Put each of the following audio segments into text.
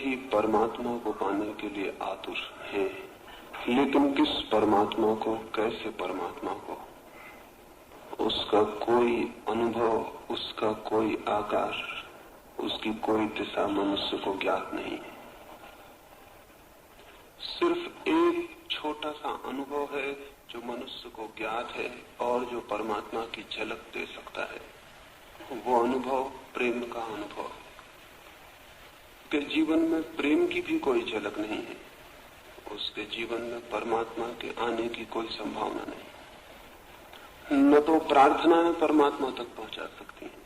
ही परमात्मा को पाने के लिए आतुर हैं, लेकिन किस परमात्मा को, कैसे परमात्मा को, उसका कोई अनुभव, उसका कोई आकार, उसकी कोई दिशा मनुष्य को ज्ञात नहीं है। सिर्फ एक छोटा सा अनुभव है जो मनुष्य को ज्ञात है और जो परमात्मा की झलक दे सकता है। वो अनुभव प्रेम का अनुभव है। के जीवन में प्रेम की भी कोई झलक नहीं है, उसके जीवन में परमात्मा के आने की कोई संभावना नहीं। न तो प्रार्थनाएं परमात्मा तक पहुंचा सकती हैं,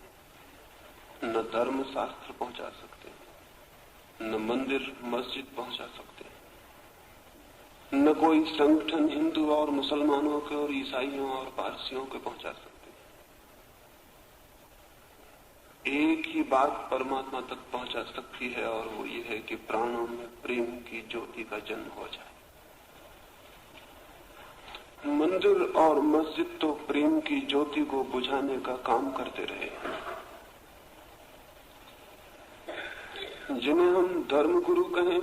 न धर्म शास्त्र पहुंचा सकते हैं, न मंदिर मस्जिद पहुंचा सकते हैं, न कोई संगठन हिंदू और मुसलमानों के और ईसाइयों और पारसियों के पहुंचा सकते। एक ही बात परमात्मा तक पहुंचा सकती है और वो ये है कि प्राणों में प्रेम की ज्योति का जन्म हो जाए। मंदिर और मस्जिद तो प्रेम की ज्योति को बुझाने का काम करते रहे। जिन्हें हम धर्म गुरु कहें,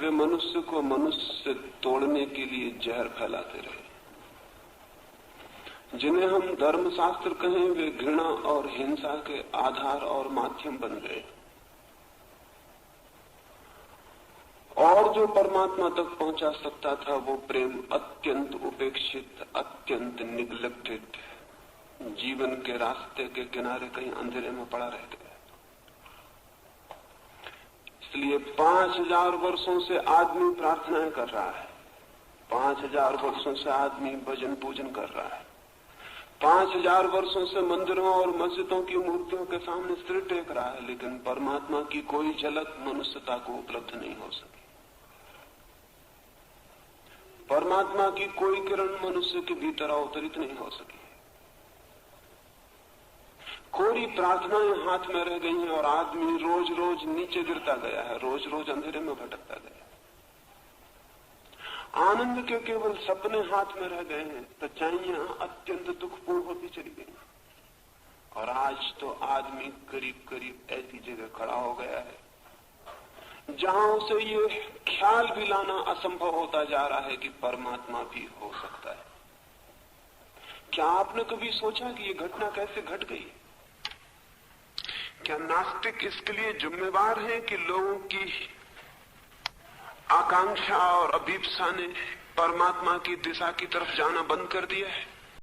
वे मनुष्य को मनुष्य से तोड़ने के लिए जहर फैलाते रहे। जिन्हें हम धर्मशास्त्र कहें, वे घृणा और हिंसा के आधार और माध्यम बन गए। और जो परमात्मा तक पहुंचा सकता था वो प्रेम अत्यंत उपेक्षित, अत्यंत निग्लेक्टेड, जीवन के रास्ते के किनारे कहीं अंधेरे में पड़ा रह गया। इसलिए 5000 वर्षों से आदमी प्रार्थनाएं कर रहा है, 5000 वर्षों से आदमी भजन पूजन कर रहा है, 5000 वर्षों से मंदिरों और मस्जिदों की मूर्तियों के सामने सिर टेक रहा है, लेकिन परमात्मा की कोई झलक मनुष्यता को उपलब्ध नहीं हो सकी। परमात्मा की कोई किरण मनुष्य के भीतर अवतरित नहीं हो सकी। कोरी प्रार्थनाएं हाथ में रह गई हैं और आदमी रोज रोज नीचे गिरता गया है, रोज रोज अंधेरे में भटकता गया। आनंद के केवल सपने हाथ में रह गए हैं, सच्चाइयां अत्यंत दुखपूर्ण होती चली गई। और आज तो आदमी करीब करीब ऐसी जगह खड़ा हो गया है जहां उसे ये ख्याल भी लाना असंभव होता जा रहा है कि परमात्मा भी हो सकता है। क्या आपने कभी सोचा कि ये घटना कैसे घट गई? क्या नास्तिक इसके लिए जिम्मेवार है कि लोगों की आकांक्षा और अभीप्सा ने परमात्मा की दिशा की तरफ जाना बंद कर दिया है?